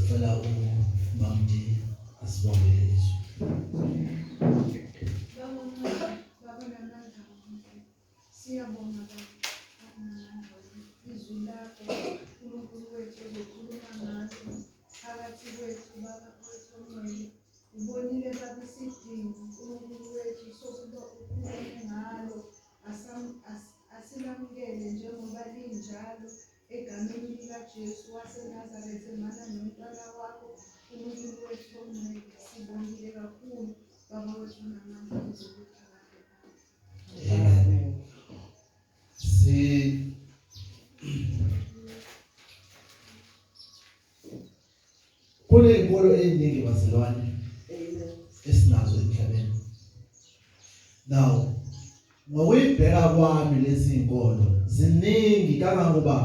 Sicela uMamdi asibongele izwi. Siyabonga izwi lakho uNkulunkulu wethu ezokhuluma ngaso phakathi kwethu baba wethu omngcwele. Ubonile baba isidingo uNkulunkulu wethu sokuba ukhulume ngalo, asilamukele njengoba linjalo egameni likaJesu waseNazaretha emana nomntwana wakho uNkulunkulu wethu omngcwele. Sibongile kakhulu baba wethu namandla ezokuthakatha. Amen. Kunezinkolo eziningi bazalwane esinazo emhlabeni. Now, ngokuyibheka kwami lezi zinkolo ziningi kangangoba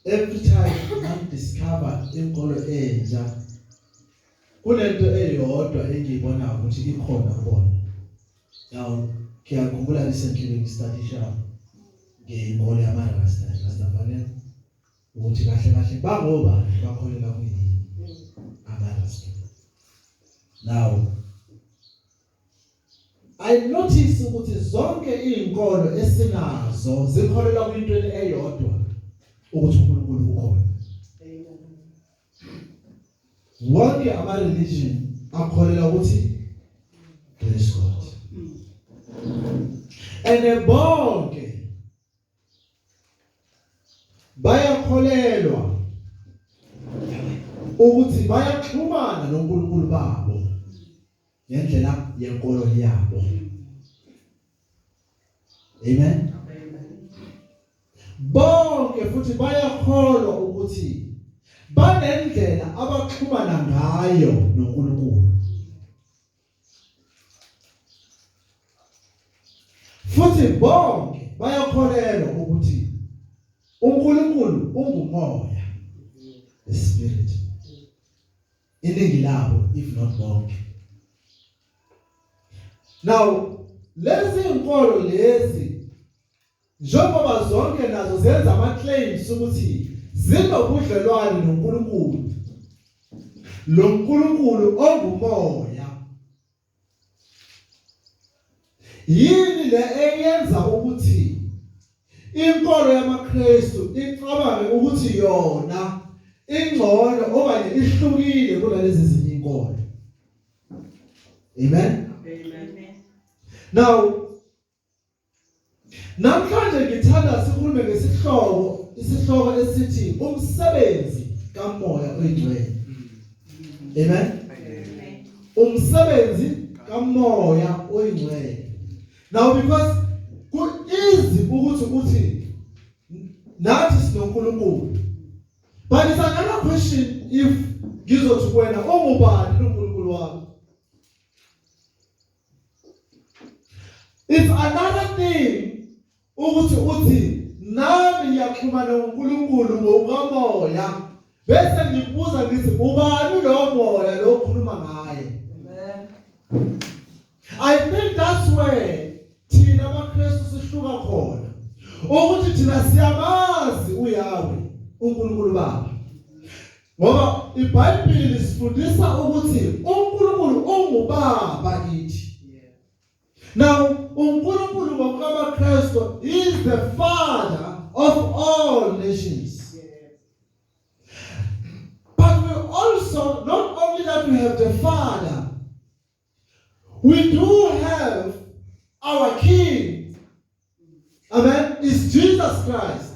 every time I discover inkolo entsha kunento eyodwa engiyibona ukuthi ikhona khona. Now, ngiyakhumbula recently ngistudisha ngeinkolo yamaRasta Rastafarian ukuthi kahle kahle bangoba bakholelwa kuyini amaRasta. Now, I notice ukuthi zonke izinkolo esinazo zikholelwa kwinto eyodwa ukuthi uNkulunkulu ukhona. Wonke ama-religion akholelwa ukuthi there is God. And bonke bayakholelwa ukuthi bayaxhumana noNkulunkulu babo ngendlela yenkolo yabo. Amen. Bonke futhi bayakholwa ukuthi banendlela abaxhumana ngayo noNkulunkulu. Futhi bonke bayakholelwa ukuthi uNkulunkulu ungumoya, the spirit. Iningi labo if not bonke. Now, lezi inkolo lezi njengoba zonke nazo zenza ama-claims ukuthi zinobudlelwano noNkulunkulu. Lo nkulunkulu ongumoya. Yini le eyenza ukuthi inkolo yamaKristu icabange ukuthi yona ingcono okanye ihlukile kunalezi ezinye inkolo? Amen. Now, namhlanje ngithanda sikhulume isihloko esithi umsebenzi kaMoya oNgcwele. Amen. Umsebenzi kaMoya oNgcwele. Now, because easy ukuthi nathi sinoNkulunkulu. But it's another question if ngizothi wena ongubani uNkulunkulu wakho? It's another thing ukuthi nami ngiyaxhumana noNkulunkulu ngokumoya bese ngibuza ngithi ubani lo moya lo okhuluma ngaye? Amen. I think that's where thina abaKristu sihluka khona. Ukuthi thina siyamazi uYahweh uNkulunkulu Baba. Ngoba iBhayibheli lisifundisa ukuthi uNkulunkulu ungubaba kithi. Now, uNkulunkulu ngokukaBakristu is the father of all nations. But we also, not only that we have the father, we do have our king. Amen. Is Jesus Christ.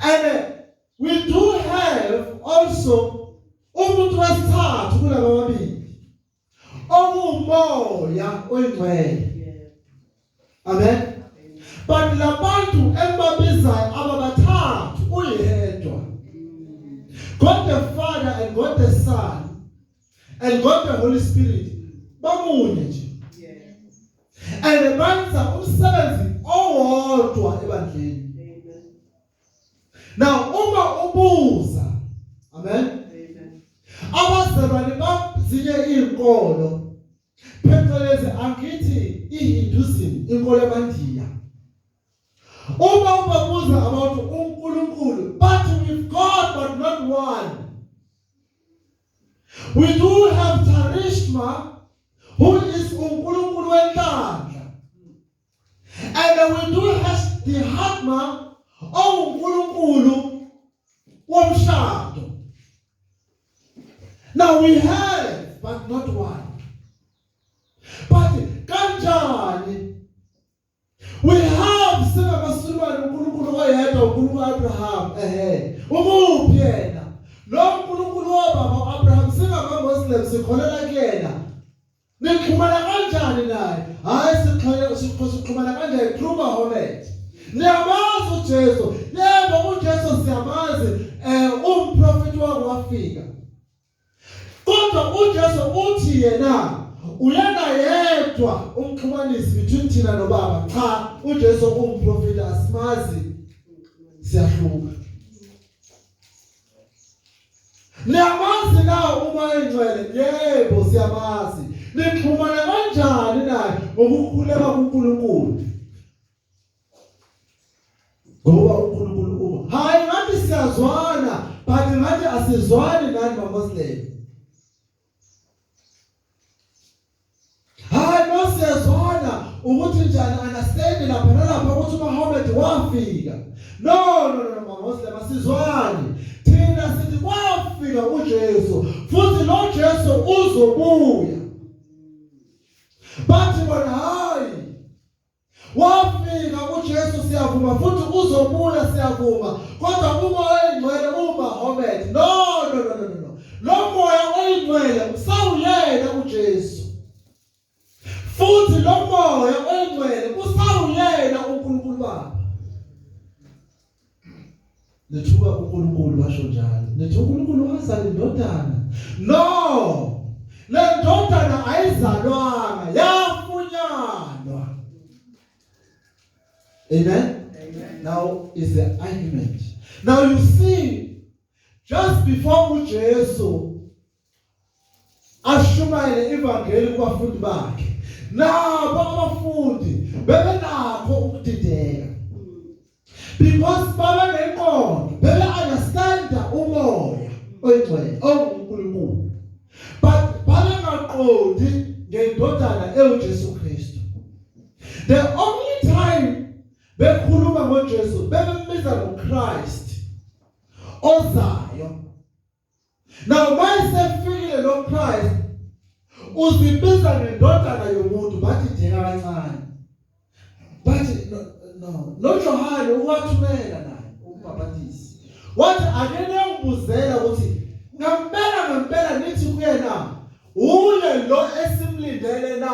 And we do have also umuntu wesithathu kulaba babili. Umoya oNgcwele. Amen. But labantu embabizayo ababathathu uyedwa. God the Father and God the Son and God the Holy Spirit bamunye nje. And benza umsebenzi owodwa ebandleni. Now uma ubuza, amen. Abazalwane bazinye inkolo phecelezi angithi iHinduism, inkolo yamandiya. Uma ubabuza about uNkulunkulu, but with God but not We do have Tarishma, who is uNkulunkulu wenhlanhla. And we do have the Hatma, uNkulunkulu womshado. Now we have, but not one. But kanjani? We have singabasulwane uNkulunkulu oyedwa uNkulunkulu Abraham umuphi yena lo uNkulunkulu wababa Abraham singabaMuslim sikholela kuyena nixhumana kanjani naye hayi sixhumana kanjani through Muhammad niyamazi uJesu yebo uJesu siyamazi umprofeti wafika kodwa uJesu uthi yena uyena yedwa umxhumanisi between thina nobaba cha uJesu umprofeti asimazi siyahluka niyamazi na uma engcwele yebo siyamazi nixhumana kanjani naye ngokukhuleka kuNkulunkulu ngoba uNkulunkulu uma hayi ngathi siyazwana but ngathi asizwani nani maMuslim siyazwana ukuthi njani understand lapha nalapha ukuthi uMuhammad wafika no maMuslim asizwani thina sithi wafika uJesu futhi lo Jesu uzobuya bathi bona hayi wafika uJesu siyavuma futhi uzobuya siyavuma kodwa umoya oyingcwele uMuhammad no lo moya oyingcwele usawuyena uJesu futhi lo moya oyingcwele kusawuyena uNkulunkulu Baba nethuka uNkulunkulu basho njalo nethuka uNkulunkulu wazala indodana no le ndodana ayizalwanga yafunyanwa amen now is the argument now you see just before uJesu ashumayele ivangeli kubafundi bakhe nabo abafundi bebenakho ukudideka because baba neqondo bebe understanda umoya oyingcwele uNkulunkulu but balengaqondi ngendodana eUJesu Kristu the only time bekhuluma ngoJesu bebembiza ngoChrist ozayo now mayisefikile lo Christ uzibiza ngendodana yomuntu bathi deka kancane bathi no Johane uwathumela naye ukubaphathisa wathi akene ngibuzela ukuthi ngempela nithi kuyena ule lo esimlindele na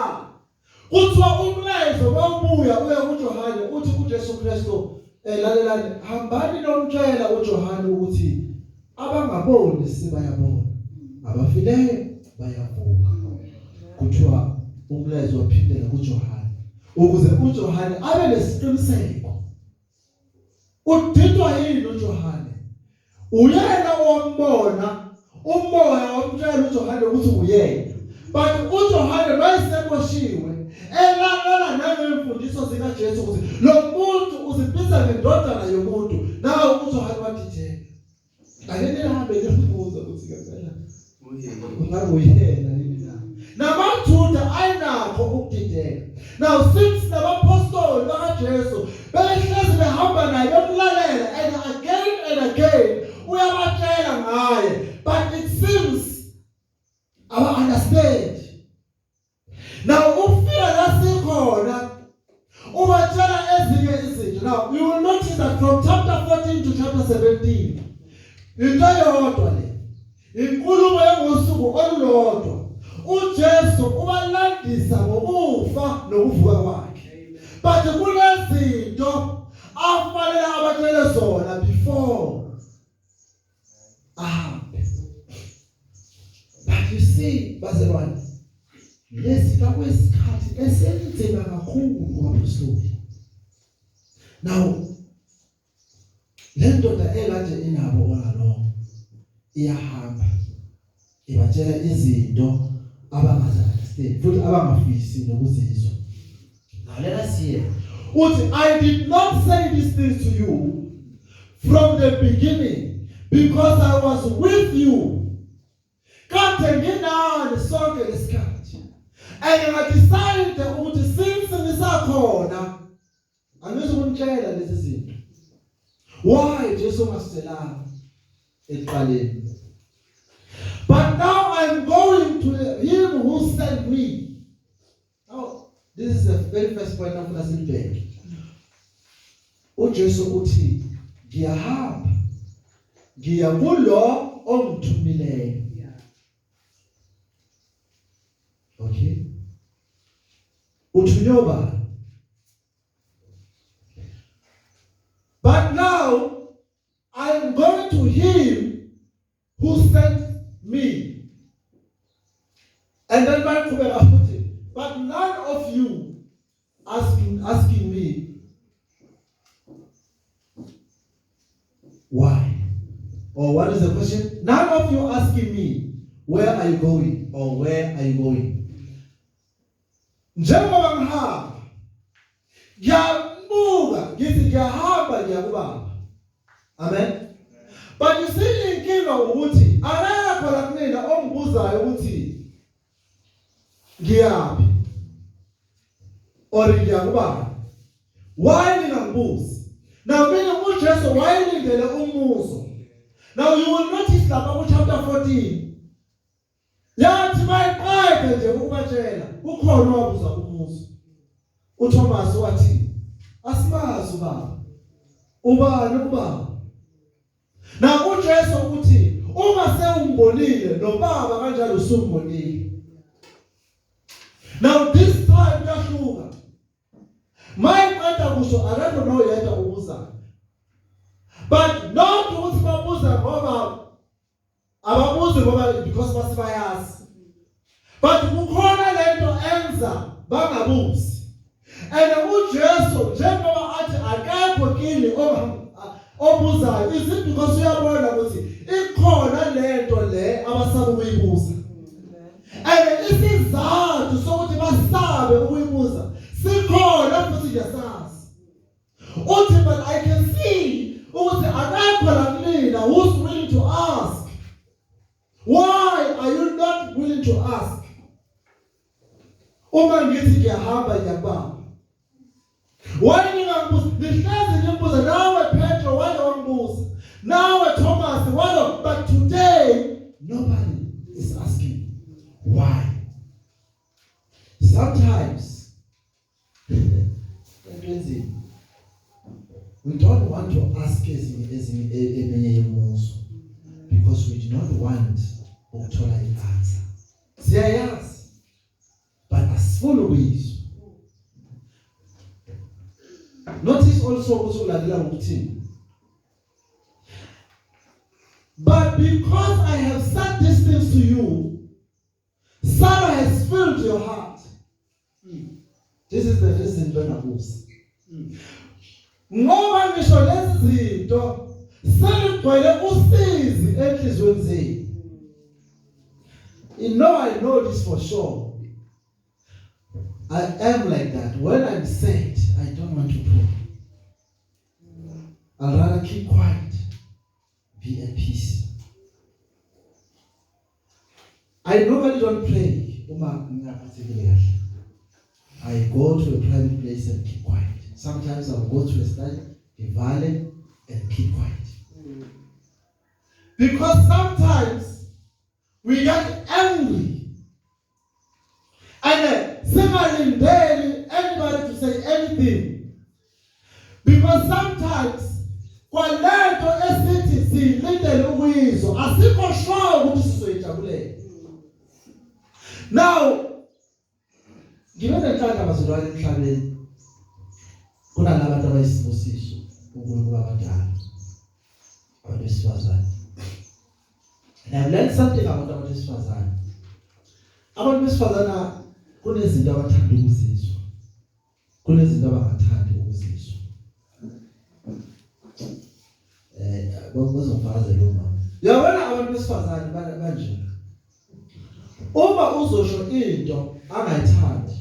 kuthiwa umlezo bawubuya uya kuJohane uthi kuJesu Kristu lalelani hambani nomtshela uJohane ukuthi abangaboni sibayabona abafileyo bayavuka kuthiwa umlezo waphindela kuJohane ukuze uJohane abe lesiqiniseko udidwa yini uJohane uyena ombona umoya wamtshela uJohane ukuthi uyena but uJohane mayisekoshiwe elalala nangemfundiso zikaJesu ukuthi lo muntu uzibiza ngendodana yomuntu nawe uJohane wathi akene hambe ngemfuzo ukuthi ngempela ungabe uyena yini na namaJuda ayinakho ukudideka now since nabapostoli bakaJesu behlezi behamba naye bemlalela and again uyabatshela ngaye but it seems our understand now ufika la sikhona ubatshela ezinye izinto now you will notice that from chapter 14 to chapter 17 into yodwa le inkulumo yengosuku olulodwa uJesu ubalandisa ngokufa nokuvuka kwakhe but kunezinto afanele abatshele zona before but you see bazalwane lesika kwesikhathi esenziwa kakhulu kwabosuli now le ndoda ekade inabo olalo iyahamba ibatshela izinto abangazazi futhi abangafisi nokuzizwa now let us hear uthi I did not say these things to you from the beginning because I was with you kade nginani sonke lesikhathi and ngadecide ukuthi since ngisakhona angizokuntshela lezi zinto. Why Jesu ngasicelanga eqaleni? But now I'm going to him who sent me. Now, this is the very first point of the silibheke. uJesu uthi ngiyahamba ngiya kulo ongithumileyo. Okay? Uthunywa bani? But now I'm going to him who sent me. And then but none of you asking me why? Or what is the question? None of you asking me where are you going or where are you going? Njengoba ngihamba ngiyabuka ngithi ngiyahamba ngiya kuBaba. Amen. But you see inkinga ukuthi akekho la kumina ongibuzayo ukuthi ngiyaphi or ngiya kuBaba. Why ningangibuzi? Now mina uJesu wayelindele umuzo. Now you will notice lapha chapter 14. Yathi bayiqede nje ukubatshela ukhona owabuza umuzo. uThomas wathi asibazi uBaba. Ubani uBaba? Now uJesu uthi uma sewumbonile noBaba kanjalo usumbonile. Now this time yahluka. Mayiqeda kusho akekho noyedwa ubuza. But not ukuthi babuza ngoba ababuzi ngoba because basibayazi. But kukhona lento enza bangabuzi. And uJesu njengoba athi akekho kini obuzayo, is it because uyabona ukuthi ikhona lento le abasaba ukuyibuza? And isizathu sokuthi basabe ukuyibuza sikhona futhi ngesazi. Uthi but I can see ukuthi akekho la kumina who's willing to ask. Why are you not willing to ask? Uma ngithi ngiyahamba ngiyakuBaba. Why ningangibuza? Nihlezi ngimbuza nawe Petro why wangibuza? Nawe Thomas why? But today nobody is asking why. Sometimes we don't want to ask eminye yemibuzo because we do not want ukuthola i-answer. Siyayazi but asifuni ukuyizwa. Notice also ukuthi ulandela ngokuthini. But because I have said these things to you, Sarah has filled your heart. This is the reason benabuza. Ngoba ngisho lezi zinto seligcwele usizi enhlizweni zenu. You know, I know this for sure. I am like that. When I'm sad, I don't want to pray. I'd rather keep quiet, be at peace. I normally don't pray. I go to a private place and keep quiet. Sometimes I'll go to a study, be violent, and keep quiet. Because sometimes we get angry. And similarly, anybody to say anything. Because sometimes, kwalento esithi silindele ukuyizwa asikho sure ukuthi sizoyijabule. Now, ngibona inhlaka bazalwane emhlabeni. Kunalabantu abayisibusiso uNkulunkulu abadala. Abantu besifazane. And I've learned something about abantu besifazane. Abantu besifazane kunezinto abathanda ukuzizwa. Kunezinto abangathandi ukuzizwa. Bazofakaze lo mama. Yabona abantu besifazane banje. Uma uzosho into angayithandi.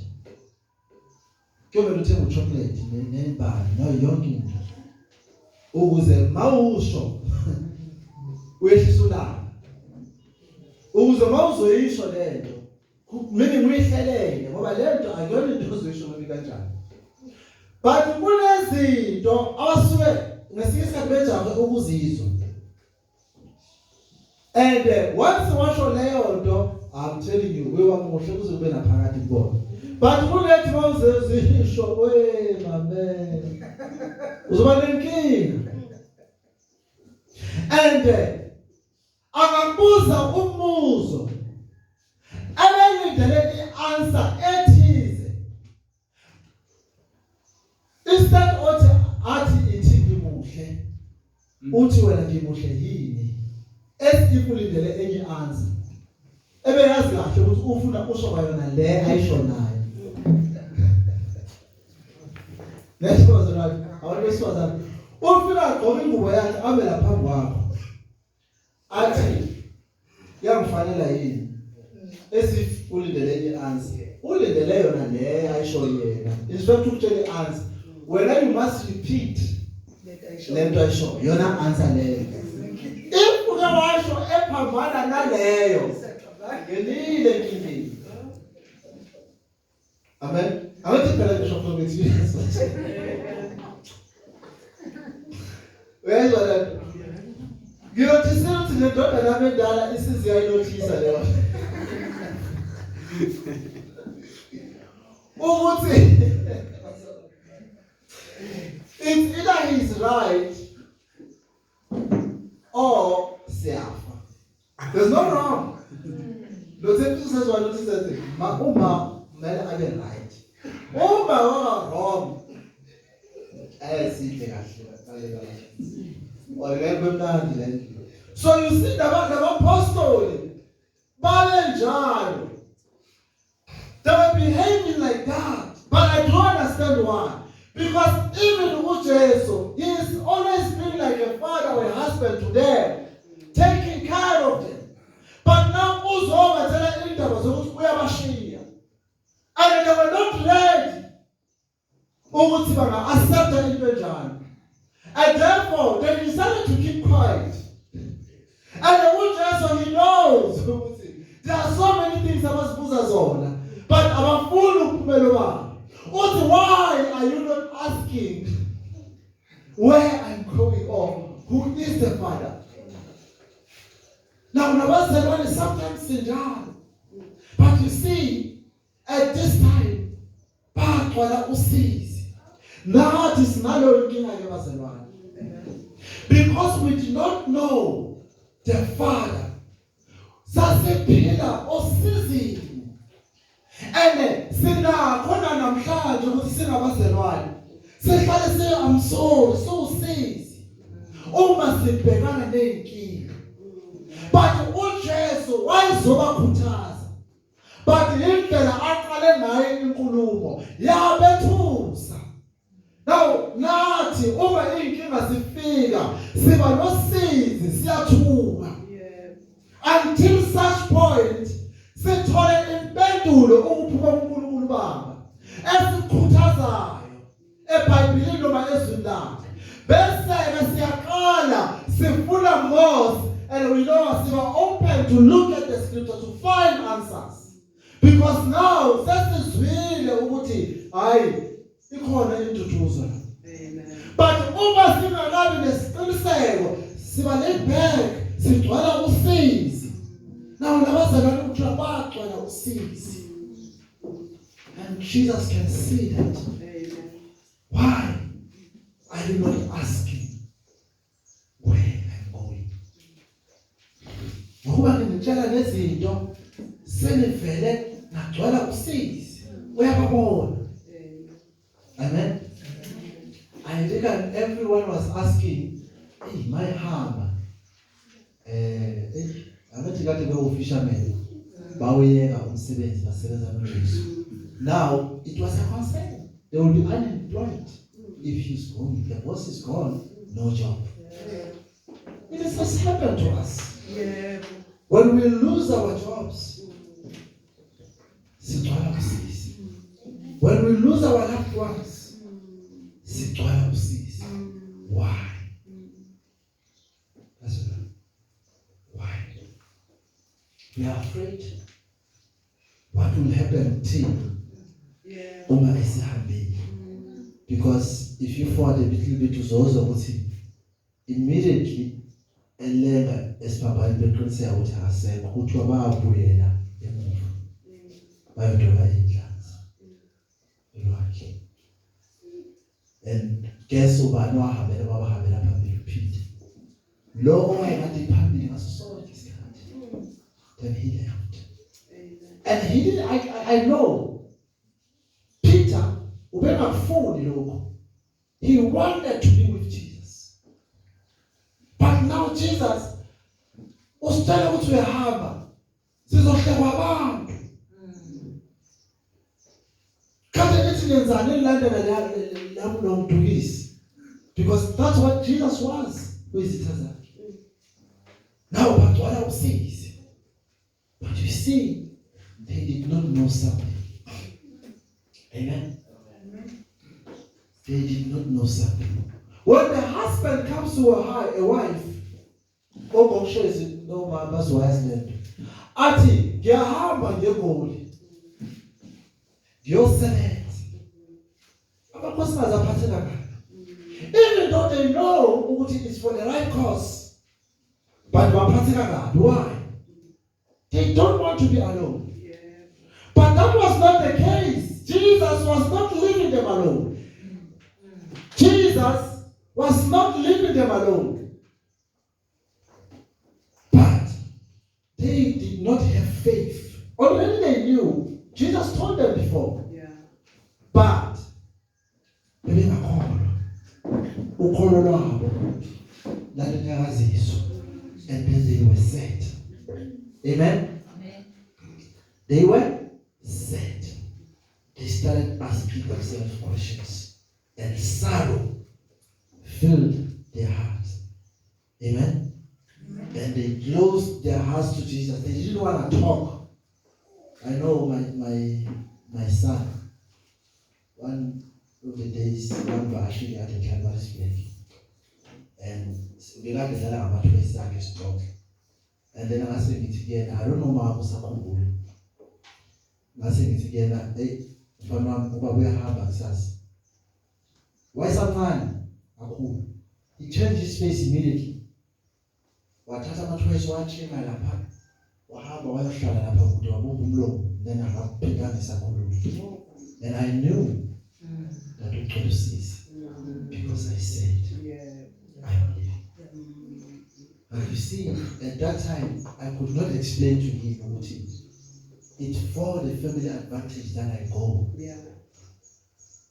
Kuyomela uthenga uchocolate nembali nayo yonke into. Ukuze mawusho uyehlisa ulaka. ukuze mawuzoyisho lento kumele nguyihlelele ngoba lento akuyona into ozoyisho noma kanjani. But kunezinto abasuke ngesinye isikhathi bejahe ukuzizwa. And once washo leyo nto, I'm telling you, we wamuhle kuze kube naphakathi kubona. But kunethi mawuzezisho mame uzoba nenkinga. And angabuza umbuzo abelindele i-answer ethize. Instead athi ithi ngimuhle uthi wena ngimuhle yini esifulindele enye answer ebeyazi kahle ukuthi ufuna usho bayona le ayishonayo. Let's go right. Abantu besifazane ufika agqoke ingubo yakhe abe lapha phambi kwakho athi yangifanela yini esifulindele enye answer ulindele yona le ayisho yena. Instead ukutshela i-answer wena you must repeat lento ayisho yona answer leyo. If unawasho ephambana naleyo ngelile enkingeni. Amen. Abathi phela ngisho from experience. Uyezwa lapho. Ngiyothi sithi le ndoda nami endala isiziyayilothisa leyo. Ukuthi it's either he's right or siyafa. There's no wrong. Lo sethi sezwa lo sithi uma kumele abe right. Uma wrong. Sihle kahle. So you see the apostle babe njalo. They were behaving like that. But I don't understand why. Because even with Jesus, he is always been like a father or a husband to them, taking care of them. But now uzoma tell indaba zokuthi uyabashiya. And they were not ready ukuthi banga accept into enjalo. And therefore they decided to keep quiet. And with Jesus, he knows there are so many things abasibuza zona, but abafuna ukuphumela babo. Why are you not asking where I'm going or who is the Father? Now, Nabazalwane sometimes sit down, but you see, at this time, bagcwala usizi. Nathi sinalo inkinga ke bazalwane. Because we do not know the Father. Sasephila osizini. And sina khona namhlanje ukuthi singabazalwane sihlale se I'm sorry so usizi uma sibhekana nenkinga. But uJesu wayezobakhuthaza. But indlela aqale ngayo inkulumo yabethusa. Now nathi uma inkinga sifika siba nosizi siyathuka. Until such point sithole impendulo ukuphuma kuNkulunkulu Baba esikhuthazayo eBhayibhelini noma ezwini lakhe. Bese siyaqala sifuna more and we know we are open to look at the scripture to find answers. Because now sesizwile ukuthi hayi ikhona intuthuzo. Amen. But uma singakabi nesiqiniseko siba lebhek sigcwala usizi. Now nabazalwane ukuthi bagcwala usizi. And Jesus can see that. Amen. Why are you not asking where I'm going? Ngoba ngitshela nezinto senivele nagcwala usizi. Uyababona. Amen. I think everyone was asking, hey, my hamba. Abathi kade be-fisherman bawuyeka umsebenzi basebenza noJesu. Now it was a concern. They will be unemployed if he's gone. The boss is gone, no job. It has happened to us. When we lose our jobs, sitwala usizi. When we lose our loved ones, sitwala usizi. Why? Why? We are afraid. What will happen to you? Yeah. Uma esihambile. Because if you forward a little bit uzoza ukuthi immediately elenga esibhabhali beqiniseka ukuthi akasekho ukuthi wababuyela emuva. Bayodwa indlanzi. Lwakhe. And guess ubani wahambela babahambela phambili phinde. Lo owayekade phambili ngaso sonke isikhathi. Then he left. And he didn't, I know. Peter, ubengakufuni lokho. He wanted to be with Jesus. But now Jesus, usitshela ukuthi uyahamba. Sizohlekwa abantu. Kanti nithi nenzani elilandela lapho lo mdukisi? Because that's what Jesus was. Kwizitha zakhe. Now bagcwala usizi. But you see, they did not know something. Amen. They did not know something. When the husband comes to a wife, no mama's wife, Ati, ngiyahamba ngegoli. Ngiyosebenza. Abakhosikazi aphatheka kabi. Even though they know ukuthi it's for the right cause, but baphatheka kabi. Why? They don't want to be alone. But that was not the case. Jesus was not leaving them alone. Jesus was not leaving them alone. But they did not have faith. Already they knew. Jesus told them before. Yeah. But they didn't and then they were set. Amen? Amen. They were set. They started asking themselves questions. And sorrow filled their hearts. Amen? And they closed their hearts to Jesus. They didn't want to talk. I know my son, one of the days, one actually at the Calvary's place. And we got the letter about 20 seconds talk. And then I said it again. I don't know my house. I said it again. Hey, if I'm not we have access. Why someone? He changed his face immediately. Wathatha amathweso wathenga lapha. Wahamba wayohlala lapha kude wabumba umlomo. Then akaphindana isakhuluma. And I knew that uqedusisi because I said I believe. But you see, at that time I could not explain to him what it is. It's for the family advantage that I go. Yeah.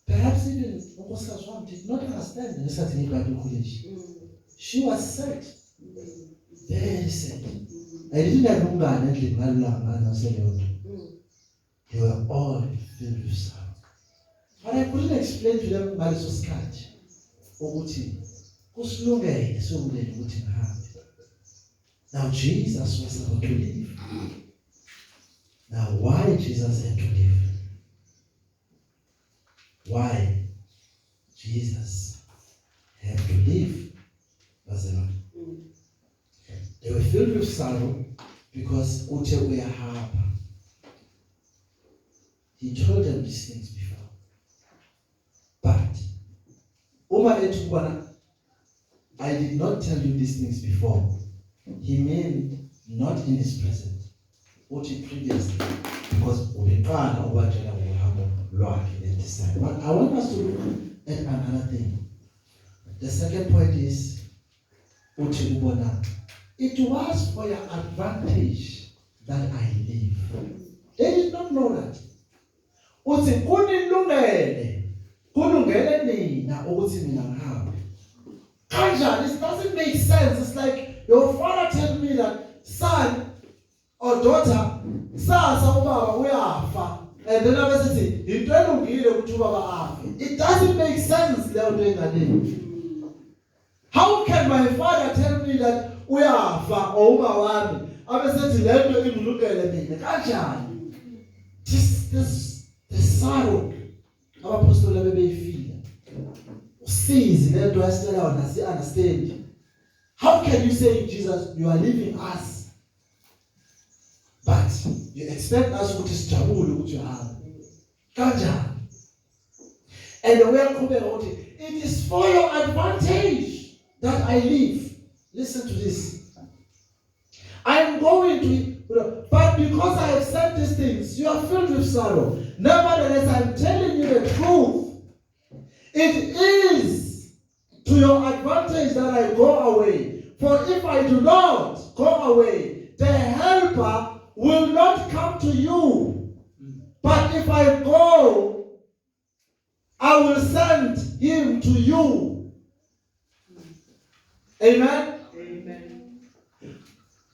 Perhaps even Unkosikazi Wam did not understand the certain Bible college. She was set. Very set. I didn't have umngane endlini ngalulanga naselonto. They were all filled with sorrow. But I couldn't explain to them ngaleso sikhathi ukuthi kusilungele sokulele ukuthi ngihambe. Now Jesus was about to leave. Now why Jesus had to leave? Why Jesus had to leave? They were filled with sorrow because Ute uyahamba. He told them these things before. But I did not tell you these things before. He meant not in his presence. Ute previously, because ubekana ubatshela ngohambo lwakhe at this time. But I want us to look at another thing. The second point is Ute ubona. It was for your advantage that I live. They did not know that. Uthi kulungele nina ukuthi mina ngihambe. Kanjani? It doesn't make sense. It's like your father told me that son or daughter, sasa ubaba uyafa. And then I said, into elungile ukuthi ubaba afe. It doesn't make sense leyo nto enganeni. How can my father tell me that uyafa or uba wami abesethi lento ingilungele mina kanjani? This sorrow abapostoli bebeyifila usizi lento yasitela wona si understand. How can you say, Jesus, you are leaving us? but you expect us ukuthi sijabule ukuthi uhambe kanjani. And uyaqhubeka ukuthi it is for your advantage that I live. Listen to this. I am going to, but because I have said these things, you are filled with sorrow. Nevertheless, I am telling you the truth. It is to your advantage that I go away. For if I do not go away, the helper will not come to you. But if I go, I will send him to you. Amen? Amen.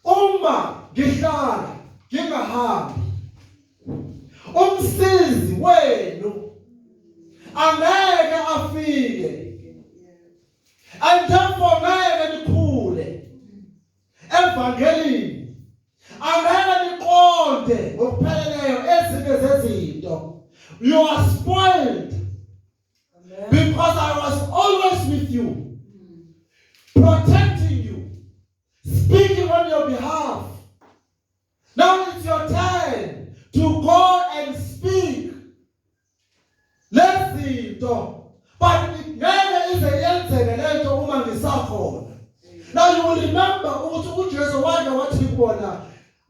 Uma ngihlala ngingahambi, umsizi wenu angeke afike. And therefore ngeke nikhule evangelini, angeke niqonde ngokupheleleyo ezinye zezinto. You are spoiled because I was always with you, protecting you, speaking on your behalf. Now it's your turn to go and speak. Let's see, but ngeke ize yenzeke lento uma ngisakhona. Now you will remember ukuthi uJesu wathi kubona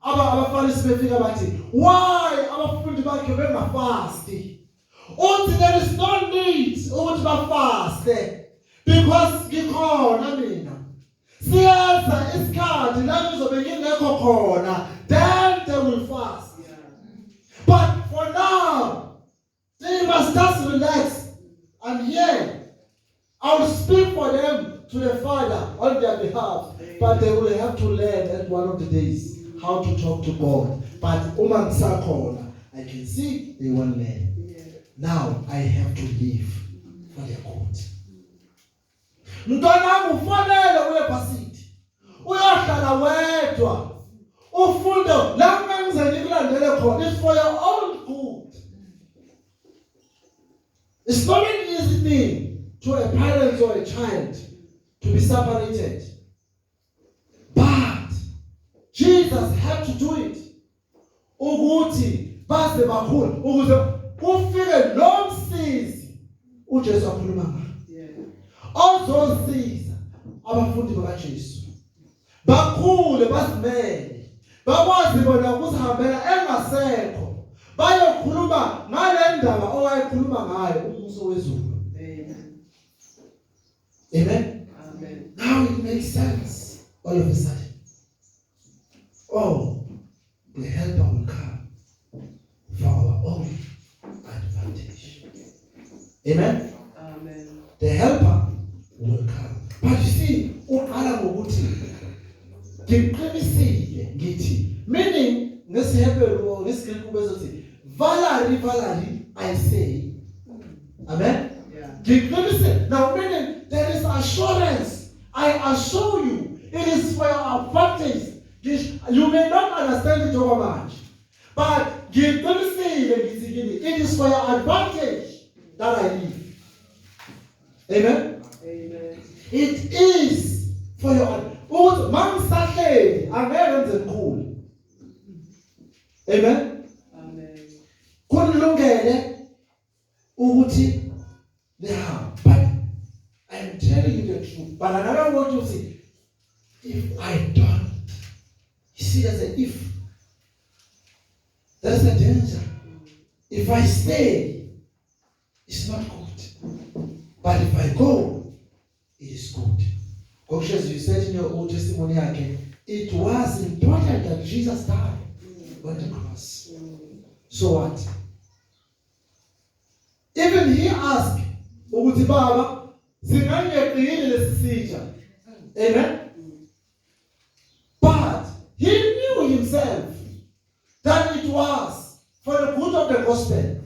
abaFarisi befika bathi, why abafundi bakhe bengafasti? Uthi there is no need ukuthi bafaste because ngikhona mina. Siyaza isikhathi la ngizobe ngingekho khona, then they will fast. But for now, they must just relax. And here, I will speak for them to the Father on their behalf. But they will have to learn at one of the days how to talk to God. But uma ngisakhona, I can see they won't learn. Now I have to live for their good. Mntwana ufanele uye phasithi. Uyahlala wedwa. Ufunde la ngenzeni kulandele khona. It's for your own good. It's not an easy thing to a parent or a child to be separated. But Jesus had to do it. Ukuthi baze bakhulu ukuze kufike lo msizi uJesu akhuluma ngayo. Ozosiza abafundi bakaJesu. Bakhule basimele. Bakwazi bona ukuzihambela engasekho. Bayokhuluma ngale ndaba owayekhuluma ngayo umuso wezulu. Amen. Amen. Amen. Now it makes sense all of a sudden. Oh, the helper will come for our own advantage. Amen. Amen. The helper will come. But you see, uqala ngokuthi ngiqinisile ngithi, meaning ngesihebheru ngesigreek bezothi valari I say. Amen. Yeah. Now meaning there is assurance. I assure you it is for your advantage. You may not understand it over much, but it is for your advantage that I live. Amen. Amen. It is for your advantage. Amen. Amen. Kulungele ukuthi now, but I am telling you the truth. But another word you see, if I don't, you see, there's an if. There's a danger. If I stay, it's not good. But if I go, it is good. Because you said in your old testimony again, it was important that Jesus died on the cross. So what? Even he asked, ukuthi baba, singangeqile lesisitsha. Amen. But he knew himself that it was for the good of the gospel.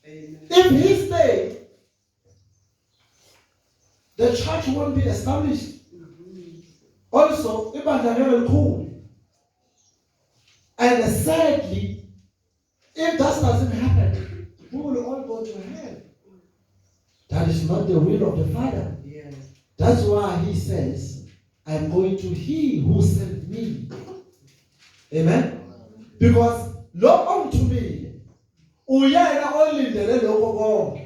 Amen. If he stayed, the church won't be established. Also, ibandla likhulu. And sadly, if that doesn't happen, we will all go to hell. That is not the will of the Father. Yeah. That's why he says, I'm going to he who sent me. Amen? Because lo ongithumile uyena olindele lokho konke.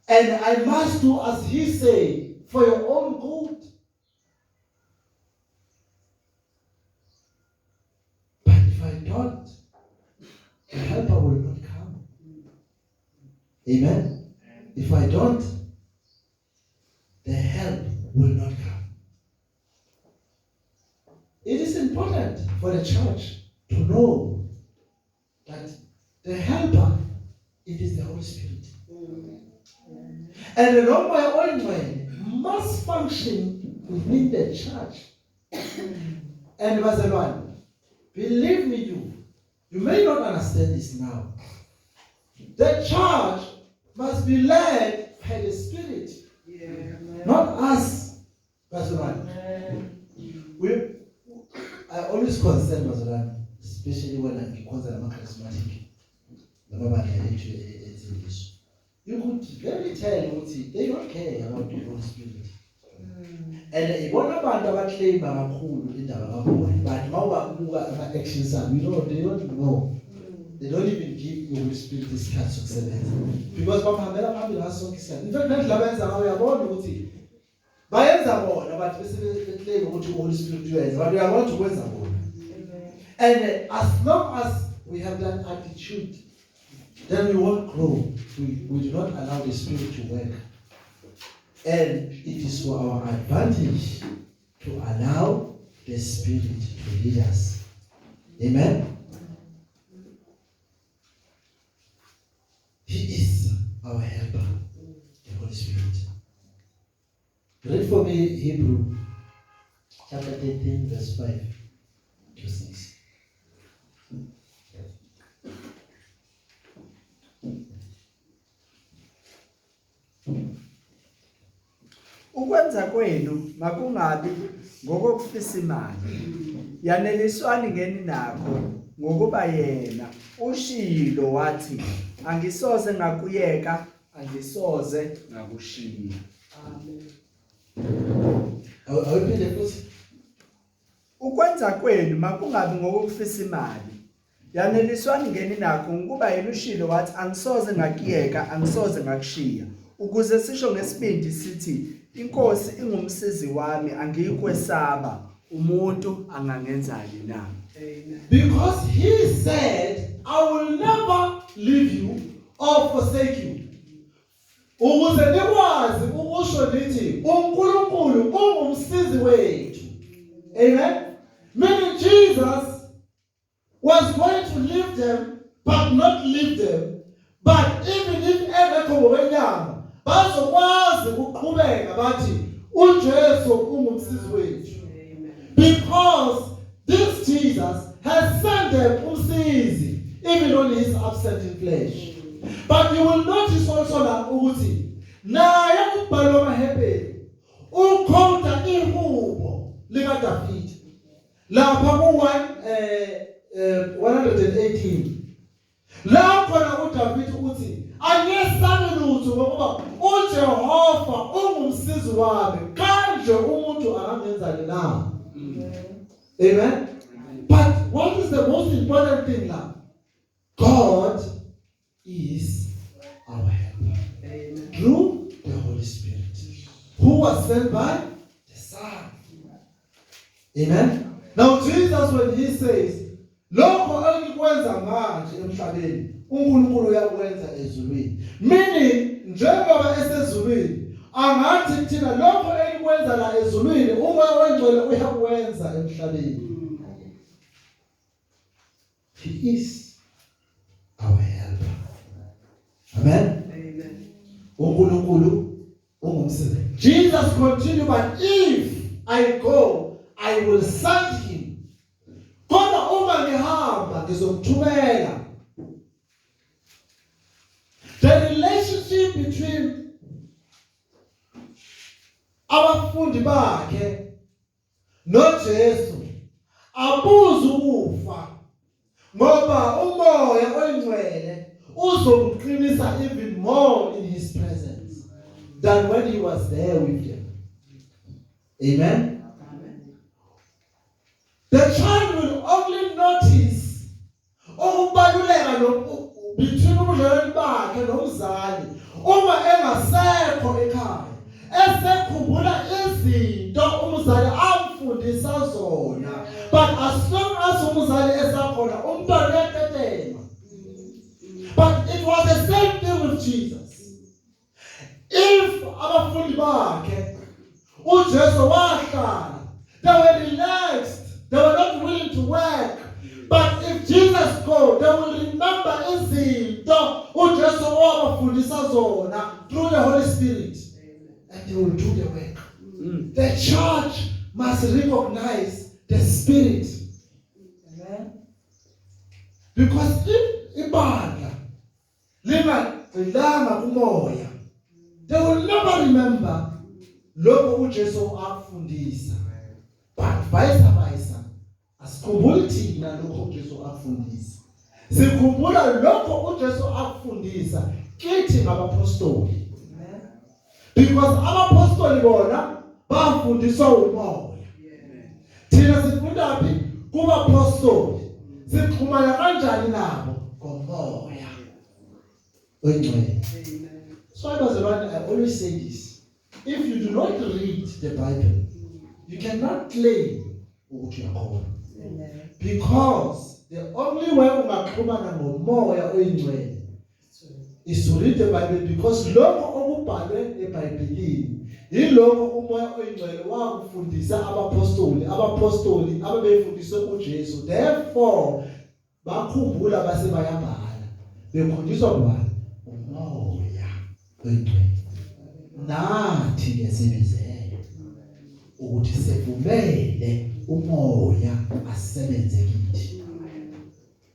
And I must do as he say for your own good. But if I don't, the helper will not come. Amen. If I don't, the help will not come. It is important for the church to know that the helper, it is the Holy Spirit. And the Lord by ointment must function within the church. And verse 1, believe me, you may not understand this now. The church must be led by the Spirit, not us. Verse 1. I always concern verse 1, especially when I'm concerned about charismatic. You could very tell they don't care about the Holy Spirit. And one about the claim kakhulu indaba kakhulu, but mawubuka ama actions abo, they don't know. They don't even give the Holy Spirit this chance sokusebenza. Because bamhambela phambili ngaso sonke isikhathi. In fact, nathi labenza ngawo uyabona ukuthi bayenza bona but bese claim ukuthi Holy Spirit uyenza, but uyabona ukwenza bona. And as long as we have that attitude, then we won't grow. We do not allow the Spirit to work. And it is for our advantage to allow the Spirit to lead us. Amen? He is our helper, the Holy Spirit. Read for me Hebrew chapter 13, verse 5 to 6. Ukwenza kwenu makungabi ngokufisa imali. Yaneliswani ngeni nakho ngokuba yena ushilo wathi angisoze ngakuyeka, angisoze ngakushiya. Amen. Awuphinde futhi. Ukwenza kwenu makungabi ngokufisa imali. Yaneliswani ngeni nakho ngokuba yena ushilo wathi angisoze ngakuyeka, angisoze ngakushiya. Ukuze sisho ngesibindi sithi inkosi ingumsizi wami, angiyikwesaba umuntu angangenzani na. Because he said, I will never leave you or forsake you. Ukuze nikwazi ukusho lithi uNkulunkulu ungumsizi wethu. Amen. Meaning Jesus was going to leave them, but not leave them. But even if engekho ngokwenyama, bazokwazi ukuqhubeka bathi uJesu ungumsizi wethu. Because this Jesus has sent them umsizi, even though he is absent in flesh. But you will notice also that ukuthi naye umbhalo wamaHebheru ukhonta ihubo likaDavide lapha ku 118. La khona uDavide uthi angesabi lutho ngoba uJehova ungumsizi wami, kanje umuntu angangenzani na. Amen. But what is the most important thing now? God is our helper. Amen. Through the Holy Spirit, who was sent by the Son. Amen. Now Jesus, when he says, lokho engikwenza manje emhlabeni uNkulunkulu uyakwenza ezulwini, meaning njengoba esezulwini angathi thina lokho engikwenza la ezulwini umoya wengcwele uyakwenza emhlabeni. He is our helper. Amen. Amen. uNkulunkulu ungumsizi. Jesus continued, but if I go, I will send him. Kodwa uma ngihamba ngizomthumela. The relationship between abafundi bakhe noJesu abuza ukufa, ngoba umoya oyingcwele uzomqinisa even more in his presence than when he was there with them. Amen. The child will only notice umzali uma engasekho ekhaya esekhumbula izinto umzali amfundisa zona, but as long as umzali esakhona umntwana uyatetema. But it was the same thing with Jesus. If abafundi bakhe uJesu wahlala, they were relaxed, they were not willing to work. But if Jesus goes, they will remember izinto uJesu owabafundisa zona through the Holy Spirit, and they will do the work. The church must recognize the Spirit. Amen. Because if ibandla lingagxilanga kumoya, they will never remember lokho uJesu afundisa. But vice versa, asikhumbuli thina lokho uJesu afundisa. Sikhumbula lokho uJesu afundisa kithi ngabapostoli. Because abapostoli bona bafundiswa umoya. Thina sifunda phi kubapostoli? Sixhumana kanjani nabo? Ngomoya oyingcwele. So I always say this. If you do not read the Bible, you cannot claim ukuthi uyakhona. Because the only way ungaxhumana ngomoya oyingcwele is to read the Bible, because lokho okubhalwe eBhayibhelini yilokho umoya oyingcwele wakufundisa abapostoli ababefundiswe uJesu. Therefore bakhumbula base bayabhala befundiswa ngubani? Umoya oyingcwele. Nathi ke sibizele ukuthi sivumele umoya asebenze kithi.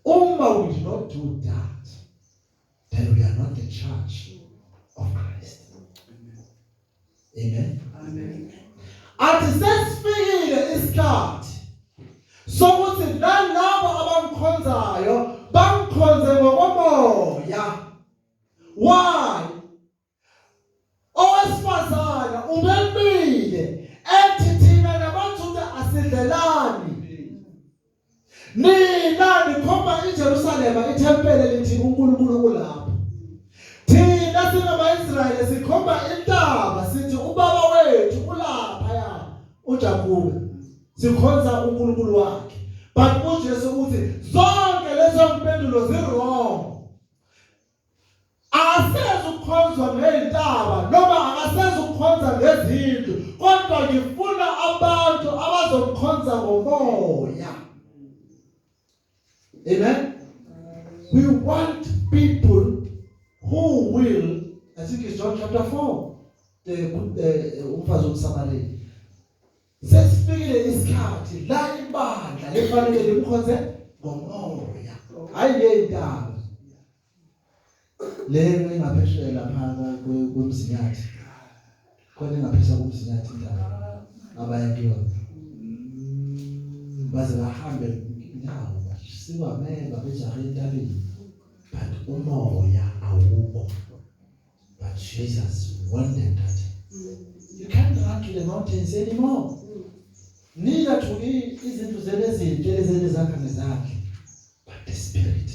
Uma we do not do that, then we are not the church of Christ. Amen. Amen. Athi sesifikile isikhathi sokuthi nalabo abamkhonzayo bamkhonze ngokomoya. Why? Owesifazana ubemile ethi thina nabaThutha asidlelani. Nina nikhomba iJerusalema ithempele lithi uNkulunkulu kulapho. Thina singama-Israyeli sikhomba intaba sithi ubaba wethu ulapha ya uJakube, sikhonza uNkulunkulu wakhe. But uJesu uthi zonke lezo mpendulo zi-wrong. Akasezu ukukhonzwa ngezintaba noma akasezu ukukhonza ngezindlu, kodwa ngifuna abantu abazomkhonza ngomoya. Amen. We want people who will, I think it's John chapter 4, umfazi womSamariya. Sesifikile isikhathi la ibandla lefanele limkhonze ngomoya, hayi ngezintaba. Le engaphesheya lapha kwemzinyathi. Khona engaphesheya komzinyathi indaba abayakiwa. Baze bahambe indawo sibamela bejahe entabeni. But umoya awukho. But Jesus wanted that. You can't run to the mountains anymore. Neither to izinto zelezindle zakhe nezakhe. But the Spirit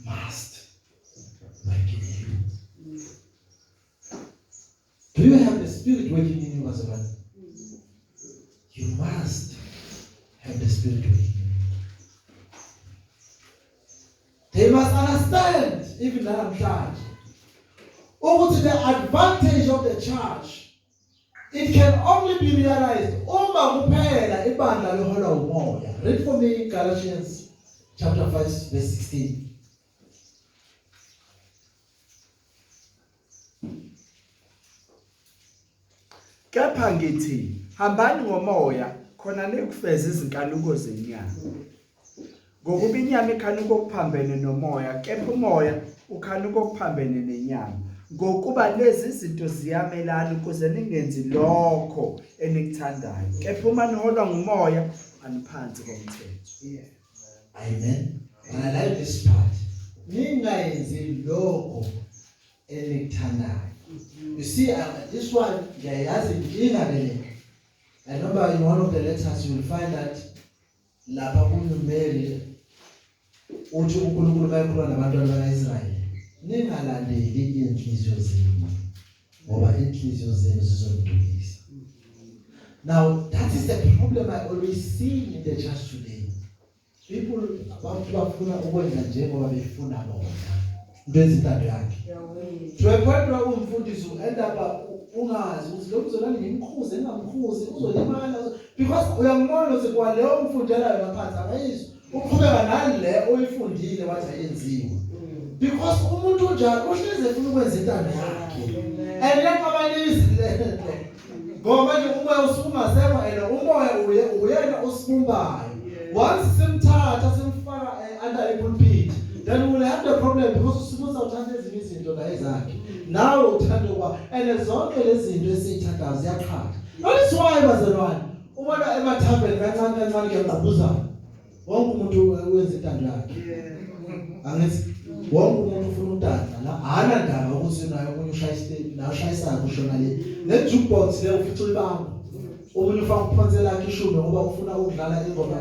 must work in you. Do you have the Spirit working in you, husband? You must have the Spirit working in you. They must understand, even namhlanje, ukuthi the advantage of the church, it can only be realized uma kuphela ibandla liholwa umoya. Read for me Galatians chapter 5 verse 16. Kepha ngithi hambani ngomoya khona nekufeza izinkanuko zenyama. Ngokuba inyama ikhanuka okuphambene nomoya, kepha umoya ukhanuka okuphambene nenyama. Ngokuba lezi izinto ziyamelana ukuze ningenzi lokho enikuthandayo. Kepha uma niholwa ngumoya aniphansi komthetho. Amen. And I like this part. Ningayenzi lokho enikuthandayo. You see, this one, yazi inkinga le. I remember in one of the letters you will find that lapha uMary uthi uNkulunkulu bayikhuluma nabantwana bakaIsrayeli. ningalandeli inhliziyo zenu ngoba inhliziyo zenu zizomdukisa. Now that is the problem I always see in the church today. People bafuna ukwenza njengoba befuna bona into ezintando yakhe. To a point where umfundisi end up ungazi ukuthi lo mzolwane ngimkhuze engamkhuzi uzolimala because uyambona ukuthi kwa leyo mfundelayo ngaphansi akayizwa uqhubeka nani le oyifundile wathi ayenziwe because umuntu unjalo uhleze ufuna ukwenza intando yakhe and lapha abanisi ngoba nje umoya usungasekho and umoya uyena osibumbayo once simthatha simfaka under a pulpit then we'll have the problem because usibuza uthanda ezinye izinto la ezakhe nawe uthanda kwa and zonke lezi zinto esizithathayo ziyaqhatha. That's why bazalwane ubona emathaveni kancane kuyaqhubuzana wonke umuntu wenza intando yakhe angithi wonke umuntu ufuna utanda la hana ndaba ukuthi nayo omunye ushayisa kushona le jukebox le ufithi ulibango omunye ufaka uphansi lakhe ishume ngoba ufuna ukudlala ingoma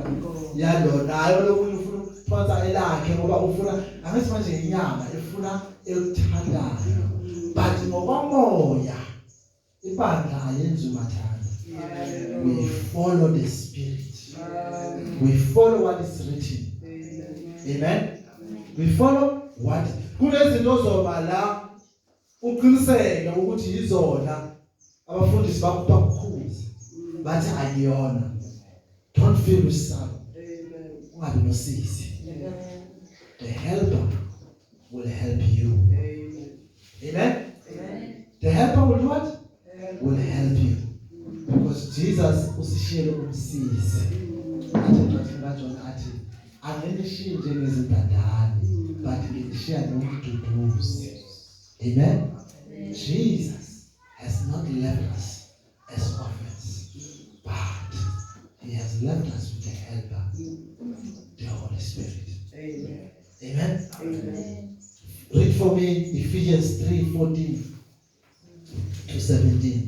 yalo nayo lomunye ufuna uphansi elakhe ngoba ufuna angithi manje inyama efuna elithandayo but ngokomoya ibandla ayenzi umathanda. We follow the spirit. We follow what is written. Amen. We follow what kunezinto zoba la uqiniseke ukuthi izona abafundisi bakukhuza bathi akuyona. Don't feel sorry. Ungabi nosisi. The helper will help you. Amen. The helper will what? Will help you. Because Jesus usishiyele umsisi. Athi angenishiye njengezindadane but nginishiya nomduduzi. Amen. Jesus has not left us as orphans, but he has left us with a helper, the Holy Spirit. Amen. Amen. Amen. Read for me Ephesians 3:14 to 17.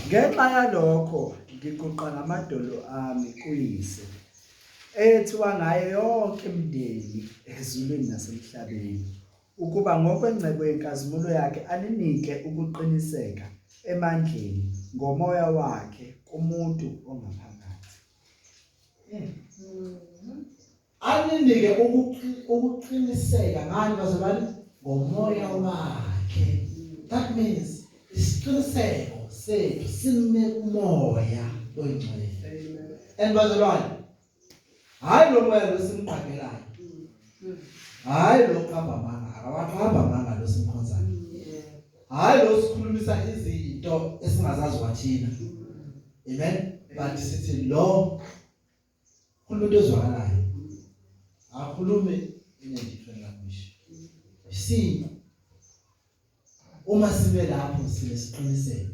Ngenxa yalokho ngiguqa namadolo ami kuyise ethiwa ngayo yonke imindeni ezulwini nasemhlabeni ukuba ngokwengcebo yenkazimulo yakhe aninike ukuqiniseka emandleni ngomoya wakhe kumuntu ongaphakathi. Aninike ukuqiniseka ngani bazalwane ngomoya wakhe. That means isiqiniseko sethu sime kumoya oyingcwele. And bazalwane hayi lo moya lo simqhaqelayo hayi lo khamba manga akawakhamba manga lo simkhonzayo hayi lo sikhulumisa izinto esingazazi wathina. Amen. But sithi lo khuluma into ezwakalayo akhulume in a different language. See, uma sibe lapho sinesiqiniseko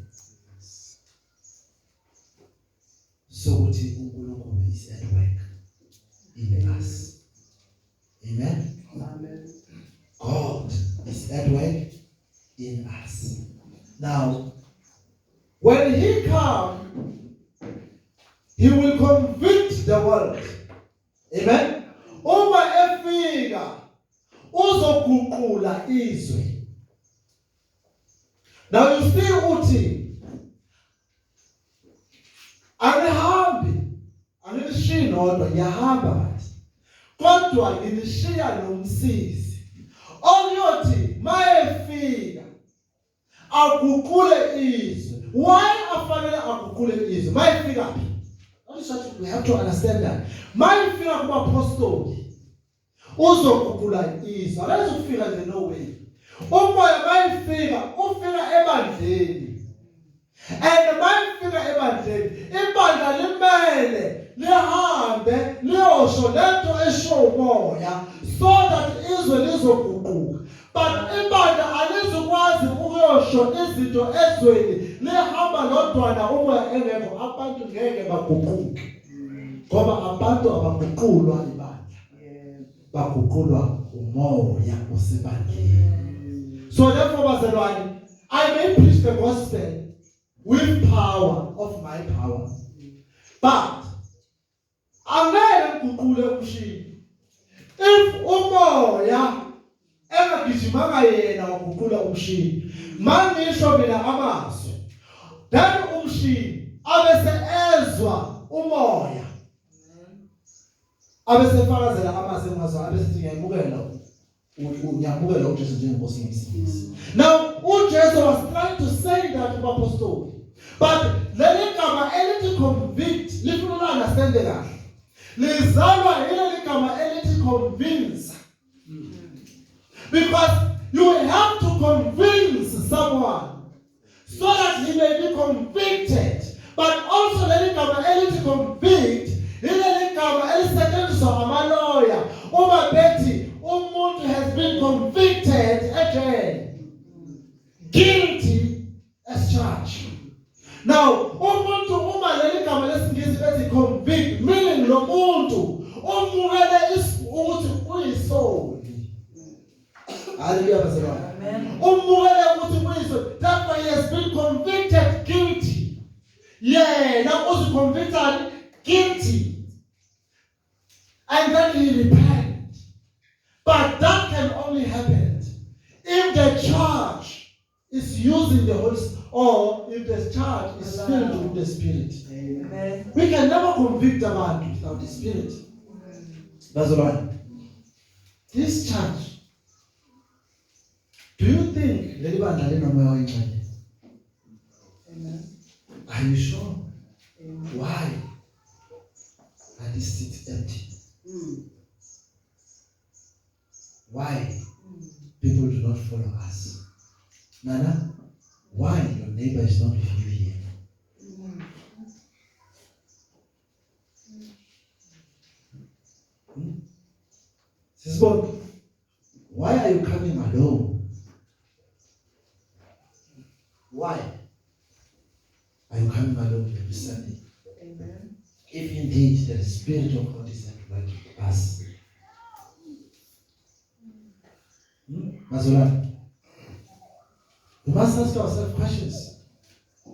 sokuthi uNkulunkulu is at work in us. Amen. Amen. God is at work in us. Now, when he comes, he will convict the world. Amen. Uma efika uzoguqula izwe. Now you see uthi anihambi angishiyi nodwa ngiyahamba bathi kodwa nginishiya nomsizi okuyothi mayefika aguqule izwe. Why afanele aguqule izwe? Mayefika phi? We have to understand that. Mayefika kubapostoli uzoguqula izwe. Akazofika nje no way. Umoya mayefika ufika ebandleni. And mayefika ebandleni ibandla limele lihambe liyosho lento esho umoya so that izwe lizoguquka. But ibandla alizokwazi ukuyosho izinto ezweni lihamba lodwana umoya engekho abantu ngeke baguquke. Ngoba abantu abaguqulwa ibandla. Baguqulwa umoya osebandleni. So therefore bazalwane, I may preach the gospel with power of my power. But angeke ngiqule umshini. If umoya engagijimanga yena waguqula umshini, mangisho mina amazwi, then umshini abese ezwa umoya, abese fakazela amazwi engazwa, abese ngiyamukela unyamukela uJesu njengenkosi yomsindisi. Now uJesu was trying to say that to apostle, but leli gama elithi convict lifuna understand kahle. Lizalwa yile gama elithi convince. Because you have to convince someone so that he may be convicted. But also leli gama elithi convict leli gama elisetshenziswa amalawyer uma bethi umuntu has been convicted again, guilty as charged. Now umuntu uma leli gama lesingisi bethi convict, meaning lo muntu umukele ukuthi uyisoli. Hallelujah, bazalwane. Amen. Umukele ukuthi uyisoli. That's why he has been convicted guilty. Yeah, now also convicted guilty. And then he repent. But that can only happen if the charge is using the Holy Spirit, or if the charge is filled with the Spirit. Amen. We can never convict a man without the Spirit. That's the one. This charge, do you think Amen. are you sure? Amen. Why are these seats empty? Why people do not follow us? Nana, why your neighbor is not with you here? Sister, why are you coming alone? Why are you coming alone every Sunday? Amen. If indeed the Spirit of God is at work in us. Mazola, we must ask ourselves questions.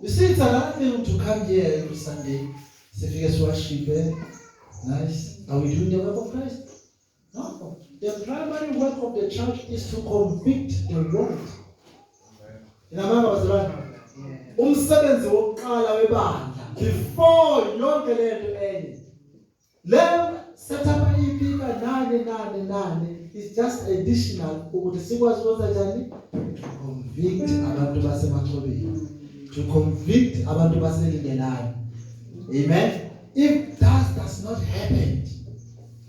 You see, it's another thing to come here every Sunday, say, worship, nice. Are we doing the work of Christ? No. The primary work of the church is to convict the world. Umsebenzi wokuqala webandla before yonke lento enye. Le setup ipika 9 is just additional ukuthi sikwazi ukwenza njani? To convict abantu basemathobeni. To convict abantu baselingelayo. Amen. If that does not happen,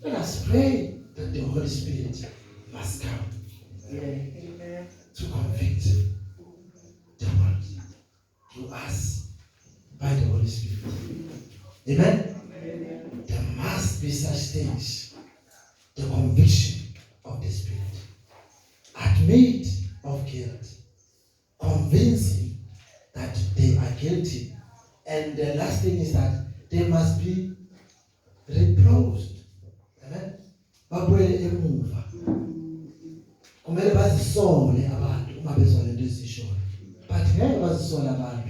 let us pray that the Holy Spirit must come to convict the world to us by the Holy Spirit. Amen? There must be such things. The conviction of the Spirit. Admit of guilt. Convincing that they are guilty. And the last thing is that they must be reproached. Amen? Babwele emuva. Kumele bazisole abantu uma bezwa lento ezishoyo. But ngeke bazisole abantu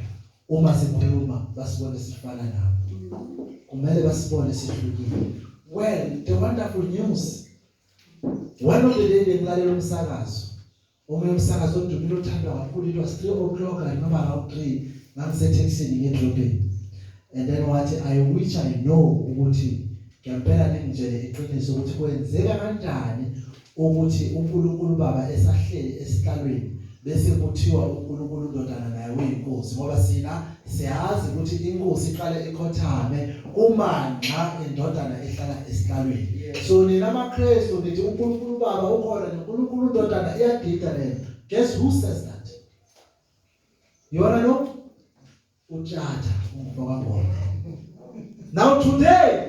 uma sikhuluma basibone sifana nabo. Kumele basibone sihlukile. Well, the wonderful news. One of the days bengilalela umsakazo. Omunye umsakazo odumile othandwa kakhulu, it was 3 o'clock and noma around 3 ngangisetheksini ngedrobheni. And then wathi I know ukuthi ngempela ningitshele iqiniso ukuthi kwenzeka kanjani ukuthi uNkulunkulu Baba esahleli esihlalweni bese kuthiwa uNkulunkulu Ndodana naye uyinkosi, ngoba sina siyazi ukuthi inkosi iqala ekhothame uma nxa indodana ehlala esihlalweni. So nina amaKristu nithi uNkulunkulu Baba ukhona noNkulunkulu Ndodana iyadida lento. Guess who says that? You wanna know? Utshata umfowabo. Now today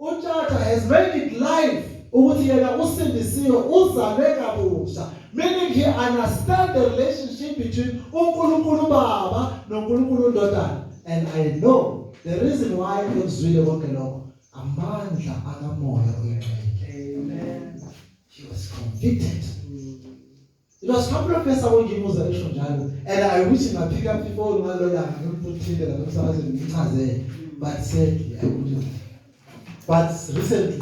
Utshata has made it live ukuthi yena usindisiwe uzalwe kabusha, meaning he understands the relationship between uNkulunkulu Baba noNkulunkulu Ndodana. And I know the reason why uzwile konke lokho amandla akamoya oyingcwele. Amen. He was convicted It was a couple of years ago he was and I wish I pick up people but sadly I couldn't. But recently,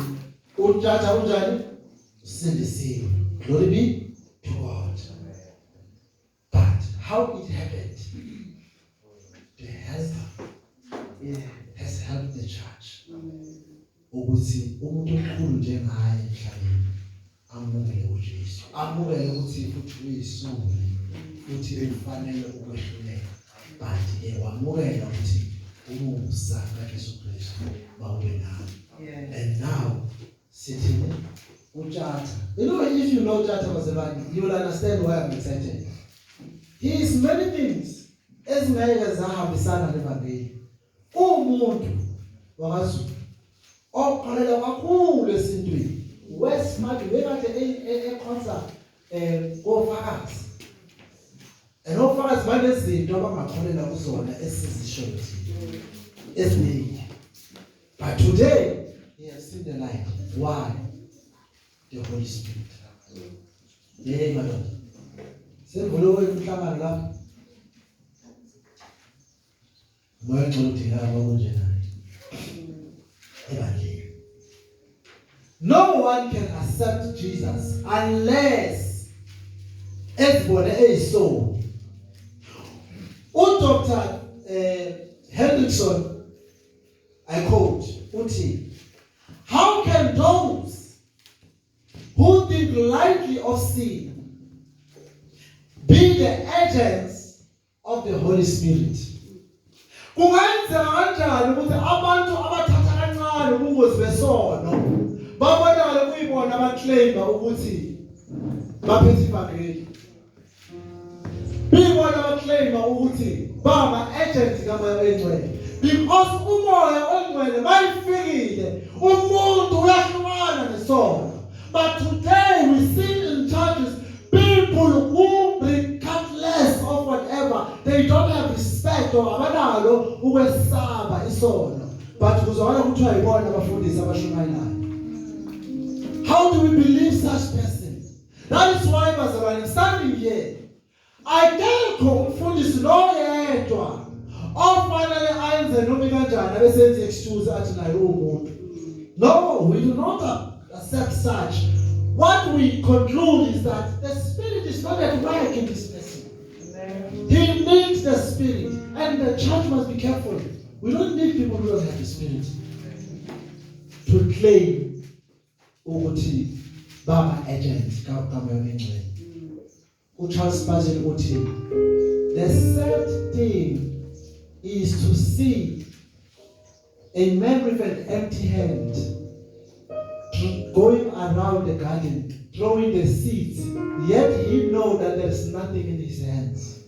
still the same. Glory be to God. But how it happened, the helper has helped the church. Ukuthi umuntu omkhulu njengaye emhlabeni amukele uJesu. Amukele ukuthi futhi uyisuli futhi ufanele ukwehlulela. But wamukela ukuthi umsana kaJesu Kristu bawube nawe. And now sitting uJata. You know, if you know Jata Mazebani, you will understand why I'm excited. He is many things. Ezingeke zahambisana nevangeli. Umuntu wakaZulu oqhalela kakhulu esintwini. Westmart bekade concert kofakazi. And ofakazi banezinto abangaqhalela kuzona esizishoyo thina. Eziningi. But today he has seen the light. Why? The Holy Spirit. Yeah, my Lord. Say, follow him, come on, no one can accept Jesus unless everybody is so. Dr. Hendrickson, I quote, Uti, how can those who think lightly of sin be the agents of the Holy Spirit? Kungenza kanjani ukuthi abantu abathatha kancane ubungozi besono babonakala kuyibona abaclaima ukuthi baphethe ivangeli. Bibona abaclaima ukuthi baba agent kaMoya Oyingcwele. Because uMoya Oyingcwele mayifikile umuntu uyahlukana nesono. But today we see in churches people who regardless of whatever, they don't have respect or abanalo ukwesaba isono. But kuzwana kuthiwa yibona abafundisi abashumayelayo. How do we believe such persons? That is why bazalwane standing here, akekho umfundisi lo yedwa ofanele ayenze noma kanjani abesenze excuse athi naye umuntu. No, we do not accept such. What we conclude is that the Spirit is not at work in this person. He needs the Spirit, and the church must be careful. We don't need people who don't have the Spirit to claim ukuthi baba agent kaMoya Oyingcwele. uCharles Spurgeon uthi, the sad thing is to see a man with an empty hand going around the garden, throwing the seeds, yet he knows that there is nothing in his hands.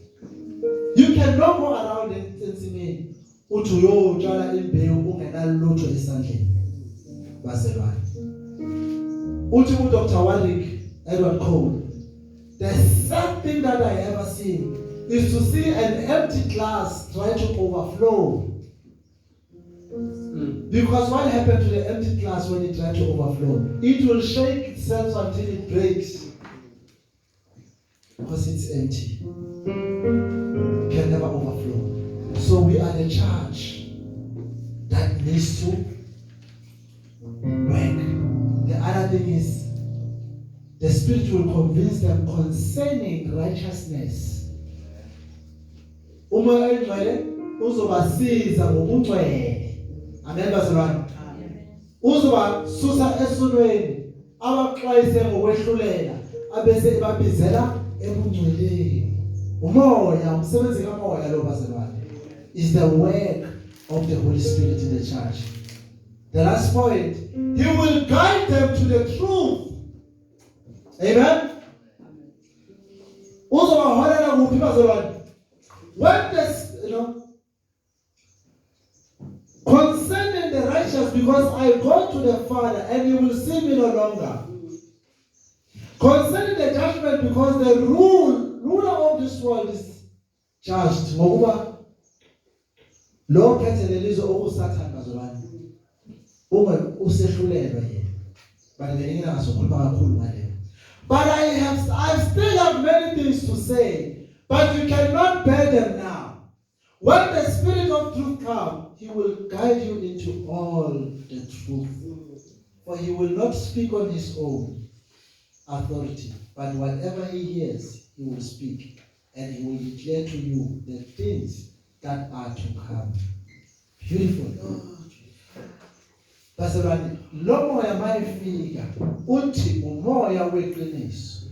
You cannot go around and say, uthi uyotshala imbewu ungenalutho esandleni. Bazalwane. Uthi uDr. Warwick Edward Cole, the sad thing that I ever seen is to see an empty glass try to overflow. Because what happened to the empty glass when it tried to overflow? It will shake itself until it breaks. Because it's empty. It can never overflow. So we are the church that needs to work. The other thing is, the Spirit will convince them concerning righteousness. Umoya Oyingcwele uzobasiza ngobungcwele. Amen bazalwane. Uzobasusa esonweni, abaxwayise ngokwehlulela, abese ebabizela ebungcweleni. Umoya, umsebenzi kaMoya lo bazalwane, is the work of the Holy Spirit in the church. The last point, He will guide them to the truth. Amen. Uzobaholela kuphi bazalwane? When this, concerning the righteous, because I go to the Father and you will see me no longer. Concerning the judgment, because the ruler of this world is judged. Ngokuba lo phethe lelizwe okusathana bazalwane. Uma usehlulelwe yena. Balekeni ngasokhuluma kakhulu ngale. But I still have many things to say, but you cannot bear them now. When the Spirit of truth comes, He will guide you into all the truth. For He will not speak on His own authority, but whatever He hears, He will speak, and He will declare to you the things that are to come. Beautiful. Bazalwane, lo moya mayefika uthi umoya weqiniso.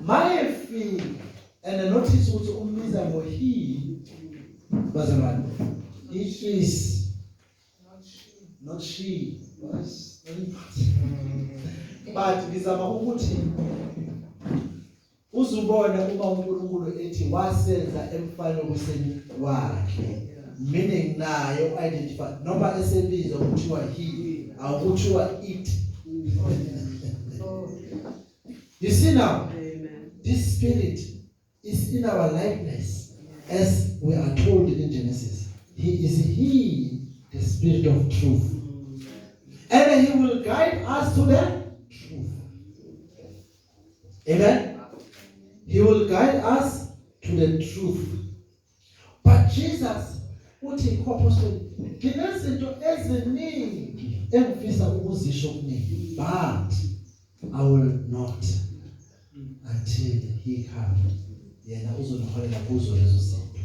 Mayefika and notice ukuthi umbiza ngo he. Bazalwane, it is not she. But ngizama ukuthi uzubona uma uNkulunkulu ethi wasenza emfano kuseni wakhe. Meaning nayo identify noma esebiza ukuthiwa he awukuthiwa it. You see now, this spirit is in our likeness as we are told in Genesis. He is the spirit of truth, and He will guide us to the truth. Amen. He will guide us to the truth. But Jesus, uthi ikhopostoli nginezinto eziningi engifisa ukuzisho kuningi, but I will not until He comes. Yena uzoniholela kuzo lezo zinto.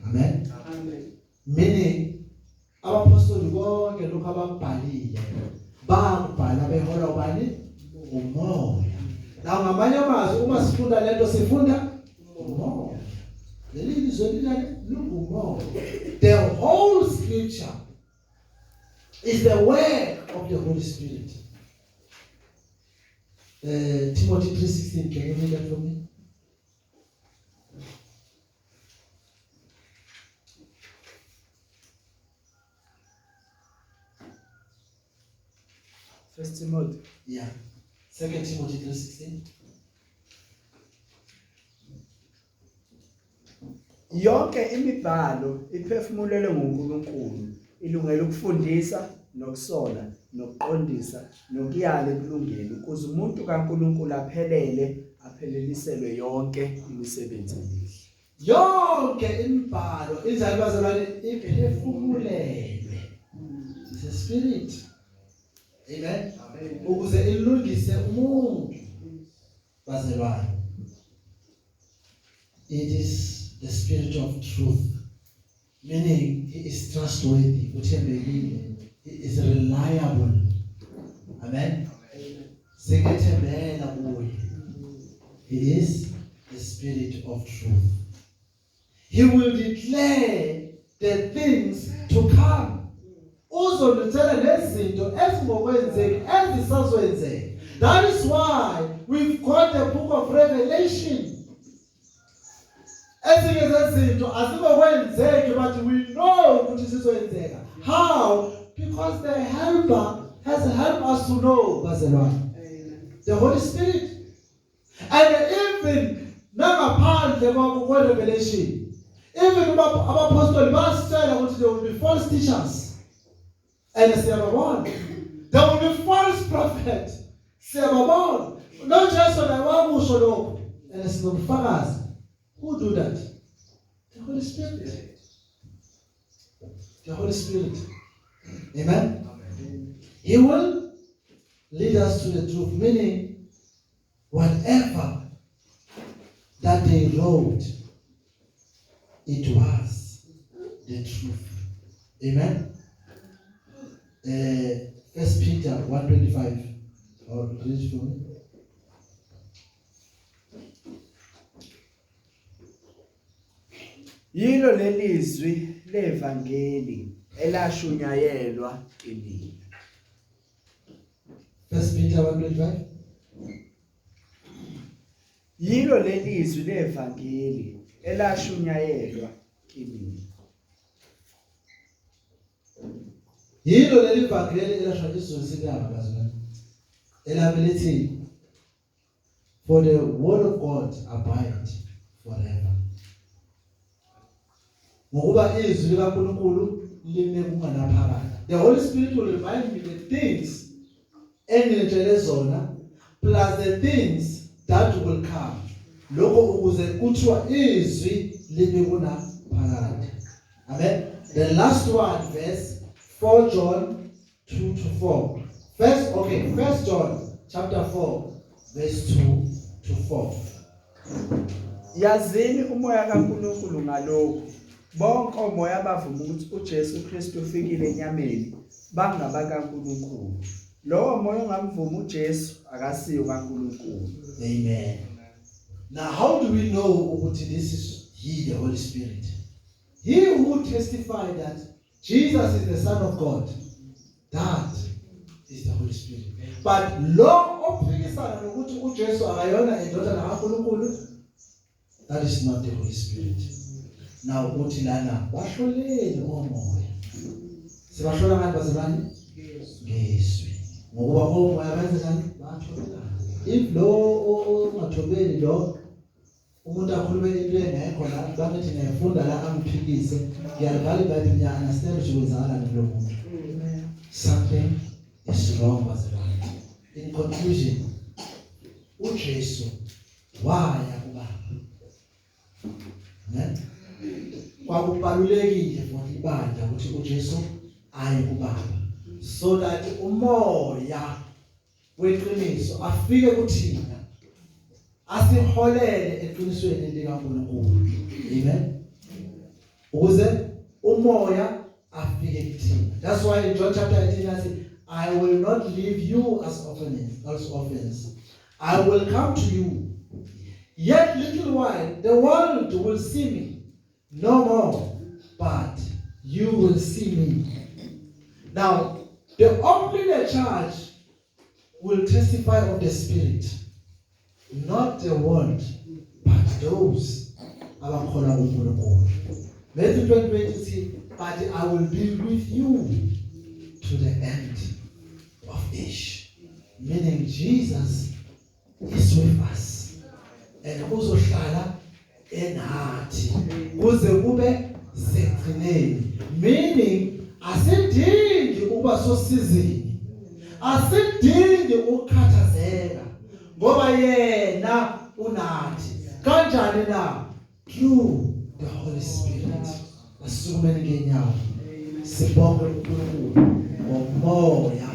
Amen. Amen. Meaning abapostoli bonke lokho ababhalile babhala behola ubani umoya. Na ngamanye amazwi uma sifunda lento sifunda umoya. The whole scripture is the work of the Holy Spirit. Timothy 3:16, can you read that for me? First Timothy. Yeah. 2 Timothy 3:16. Yonke imibhalo iphefumulelwe nguNkulunkulu, ilungele ukufundisa, nokusola, nokuqondisa, nokuyala ekulungeni, ukuze umuntu kaNkulunkulu apheleliselwe yonke imisebenzi emihle. Yonke imibhalo injalo bazalwane iphefumulelwe. It's a spirit. Amen. Ukuze ilungise umuntu bazalwane. It is the spirit of truth, meaning He is trustworthy, He is reliable. Amen. He is the spirit of truth. He will declare the things to come. That is why we've got the book of Revelation. But we know what is going. How? Because the helper has helped us to know the Holy Spirit. And even the Revelation, even our apostle master, there will be false teachers. And there will be false prophets. Not just on the one who showed up. And it's not fast. Who do that? The Holy Spirit. The Holy Spirit. Amen? He will lead us to the truth, meaning whatever that they wrote, it was the truth. Amen? 1 Peter 1:25. Or read for me. Yilo lelizwi levangeli elashunyayelwa kimi. 1 Peter 1:25. Yilo lelizwi levangeli elashunyayelwa kimi. Yilo lelivangeli elashunyayelwa bazalwane. Elabelithi, for the word of God abide forever. Ngokuba izwi likaNkulunkulu lime kunganaphakade. The Holy Spirit will remind me the things engilitshele zona plus the things that will come. Lokho ukuze kuthiwa izwi libe kuna phakade. Amen. The last one, verse 4 John 2 to 4. First John chapter 4, verse 2 to 4. Yazini umoya kaNkulunkulu ngalokho bonke omoya bavuma ukuthi uJesu Kristu ufikile enyameni bangabakaNkulunkulu. Lowo moya ongamvuma uJesu akasiyo kaNkulunkulu. Amen. Now how do we know ukuthi this is he, the Holy Spirit? He who testified that Jesus is the Son of God, that is the Holy Spirit. But lo ophikisana nokuthi uJesu akayona indodana kaNkulunkulu, that is not the Holy Spirit. Now uthi lana bahloleni omoya. Sibahlola ngani bazalwane? Ngezwi. Ngokuba omoya benza njani? Batholelana. If lo ongathobeli lo umuntu akhulume into engekho la bathi ngiyafunda la amphikise ngiyabhala iBhayibheli ngiya understand ukuthi kwenzakala lo muntu. Something is wrong bazalwane. In conclusion, uJesu waya kuBaba. Ne? Kwakubalulekile for ibandla ukuthi uJesu aye kuBaba so that umoya weqiniso afike kuthina asiholele eqinisweni likaNkulunkulu. Amen. Ukuze umoya afike kuthina. That's why in John chapter 18 I say, I will not leave you as orphans. I will come to you. Yet little while the world will see me no more, but you will see me. Now, only the church will testify of the Spirit, not the world, but those abakholwa kuNkulunkulu. Matthew 20:20, but I will be with you to the end of age. Meaning Jesus is with us. And uzohlala enathi kuze kube sekugcineni. Meaning asidingi ukuba sosizini. Asidingi ukukhathazeka ngoba yena unathi. Kanjani na? Through the Holy Spirit. Asukumene ngenyawo. Sibonge uNkulunkulu ngomoya